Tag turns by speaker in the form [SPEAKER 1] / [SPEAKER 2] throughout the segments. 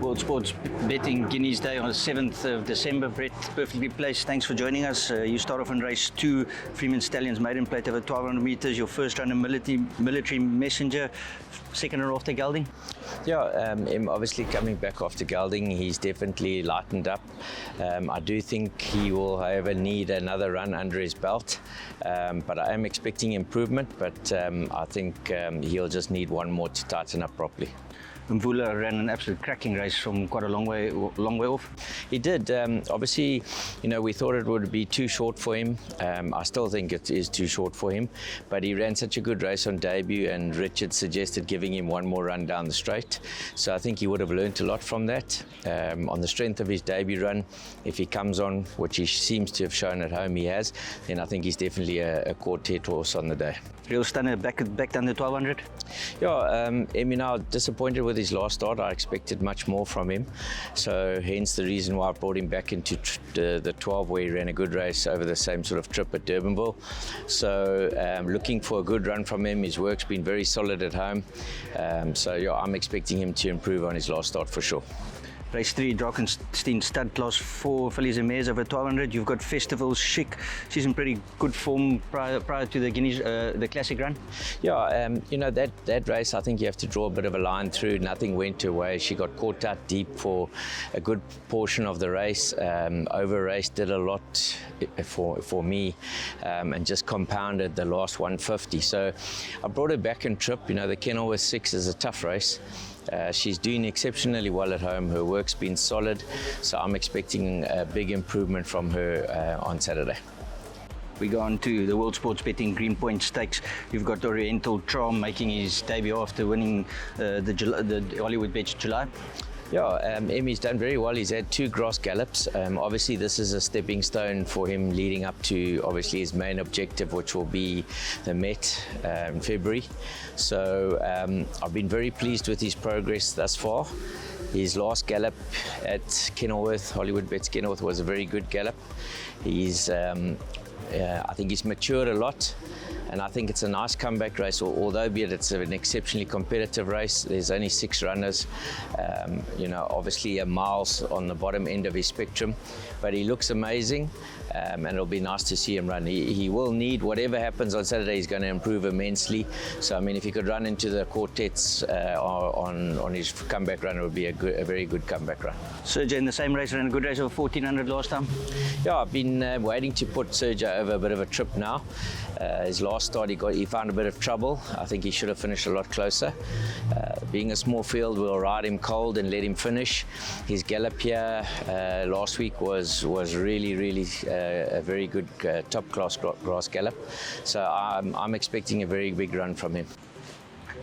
[SPEAKER 1] World Sports Betting Guineas Day on the 7th of December. Brett, perfectly placed. Thanks for joining us. You start off in race 2, Freeman Stallions maiden plate over 1200 meters. Your first runner, military messenger. Second runner after gelding.
[SPEAKER 2] Yeah, him obviously coming back after gelding, he's definitely lightened up. I do think he will, however, need another run under his belt, but I am expecting improvement, but I think he'll just need one more to tighten up properly.
[SPEAKER 1] Mvula ran an absolute cracking race from quite a long way off.
[SPEAKER 2] He did. Obviously, we thought it would be too short for him. I still think it is too short for him, but he ran such a good race on debut, and Richard suggested giving him one more run down the straight. So I think he would have learnt a lot from that. On the strength of his debut run, if he comes on, which he seems to have shown at home he has, then I think he's definitely a quartet horse on the day.
[SPEAKER 1] Real stunner back down the 1200.
[SPEAKER 2] Yeah, now disappointed with his last start. I expected much more from him, so hence the reason why I brought him back into the 12, where he ran a good race over the same sort of trip at Durbanville. So looking for a good run from him. His work's been very solid at home, so yeah, I'm expecting him to improve on his last start for sure.
[SPEAKER 1] Race 3, Drakenstein Stud, Class 4, fillies and mares over 1200. You've got Festival Chic. She's in pretty good form prior to the Guineas, the Classic run.
[SPEAKER 2] Yeah, that race, I think you have to draw a bit of a line through. Nothing went her way. She got caught out deep for a good portion of the race. Over race did a lot for me, and just compounded the last 150. So I brought her back in trip. The Kenilworth 6 is a tough race. She's doing exceptionally well at home. Her work's been solid, so I'm expecting a big improvement from her on Saturday.
[SPEAKER 1] We go on to the World Sports Betting Greenpoint Stakes. You've got Oriental Charm making his debut after winning the Hollywoodbets July.
[SPEAKER 2] Yeah, Emmy's done very well. He's had 2 grass gallops. Obviously, this is a stepping stone for him leading up to obviously his main objective, which will be the Met in February. So I've been very pleased with his progress thus far. His last gallop at Kenilworth, Hollywoodbets Kenilworth, was a very good gallop. He's, I think he's matured a lot. And I think it's a nice comeback race, although be it it's an exceptionally competitive race. There's only 6 runners, obviously a miles on the bottom end of his spectrum, but he looks amazing, and it'll be nice to see him run. He will need, whatever happens on Saturday, he's going to improve immensely. So, if he could run into the quartets on his comeback run, it would be a very good comeback run.
[SPEAKER 1] Sergio in the same race ran a good race over 1400 last time.
[SPEAKER 2] Yeah, I've been waiting to put Sergio over a bit of a trip now. His last start, he found a bit of trouble. I think he should have finished a lot closer. Being a small field, we'll ride him cold and let him finish. His gallop here last week was really a very good top class grass gallop. So I'm expecting a very big run from him.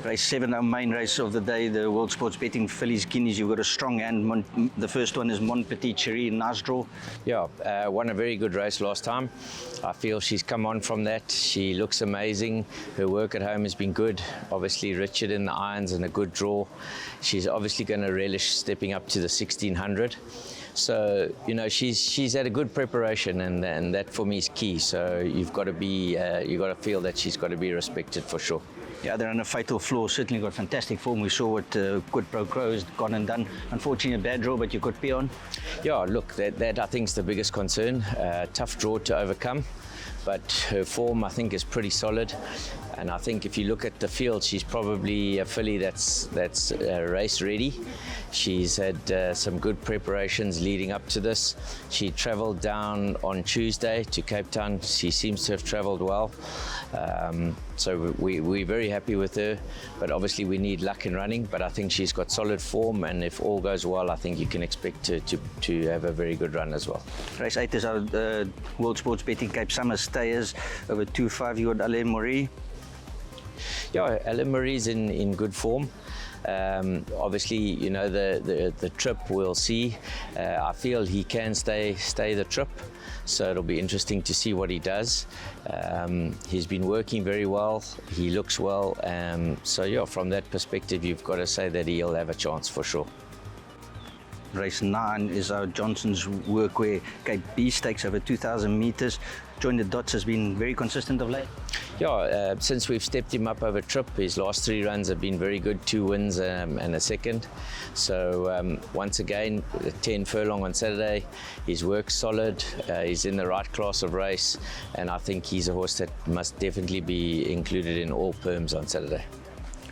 [SPEAKER 1] Race 7, our main race of the day, the World Sports Betting Fillies Guineas. You've got a strong hand. The first one is Mon Petit Cherie, nice draw.
[SPEAKER 2] Yeah, won a very good race last time. I feel she's come on from that. She looks amazing. Her work at home has been good. Obviously, Richard in the irons and a good draw. She's obviously going to relish stepping up to the 1600. So, she's had a good preparation, and that for me is key. So you've got to feel that she's got to be respected for sure.
[SPEAKER 1] Yeah, they're on a fatal flaw. Certainly got fantastic form. We saw what Good Pro Crow has gone and done. Unfortunately, a bad draw, but you could be on. Yeah,
[SPEAKER 2] look, that I think is the biggest concern. Tough draw to overcome, but her form I think is pretty solid. And I think if you look at the field, she's probably a filly that's race ready. She's had some good preparations leading up to this. She travelled down on Tuesday to Cape Town. She seems to have travelled well. So we're very happy with her, but obviously we need luck in running. But I think she's got solid form, and if all goes well, I think you can expect her to have a very good run as well.
[SPEAKER 1] Race 8 is our World Sports Betting Cape Summer Stayers over 2.5. You got Alain Marie.
[SPEAKER 2] Yeah, Alain Marie's in good form. Obviously, the trip we'll see. I feel he can stay the trip, so it'll be interesting to see what he does. He's been working very well. He looks well. So yeah, from that perspective, you've got to say that he'll have a chance for sure.
[SPEAKER 1] Race 9 is our Johnson's Workway Cape B Stakes over 2,000 meters. Join the Dots has been very consistent of late.
[SPEAKER 2] Yeah, since we've stepped him up over trip, his last 3 runs have been very good, 2 wins and a second. So once again, 10 furlong on Saturday, his work's solid, he's in the right class of race, and I think he's a horse that must definitely be included in all perms on Saturday.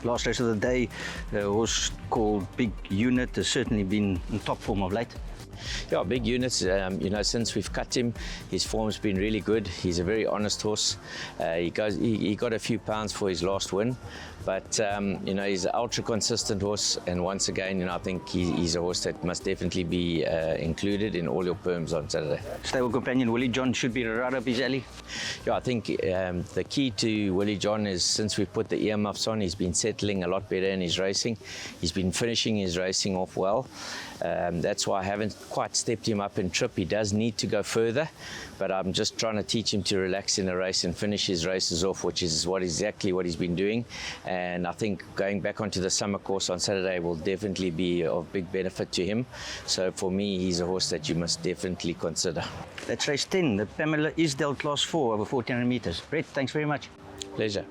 [SPEAKER 1] Last race of the day, a horse called Big Unit has certainly been in top form of late.
[SPEAKER 2] Yeah, Big Units, since we've cut him, his form's been really good. He's a very honest horse. He got a few pounds for his last win, but he's an ultra consistent horse, and once again, I think he's a horse that must definitely be included in all your perms on Saturday.
[SPEAKER 1] Stable companion Willie John should be right up his alley.
[SPEAKER 2] Yeah, I think the key to Willie John is since we put the earmuffs on, he's been settling a lot better in his racing. He's been finishing his racing off well. That's why I haven't quite stepped him up in trip. He does need to go further, but I'm just trying to teach him to relax in a race and finish his races off, which is exactly what he's been doing. And I think going back onto the summer course on Saturday will definitely be of big benefit to him. So for me, he's a horse that you must definitely consider.
[SPEAKER 1] That's race 10, the Pamela Isdale Class 4 over 1400 meters. Brett, thanks very much.
[SPEAKER 2] Pleasure.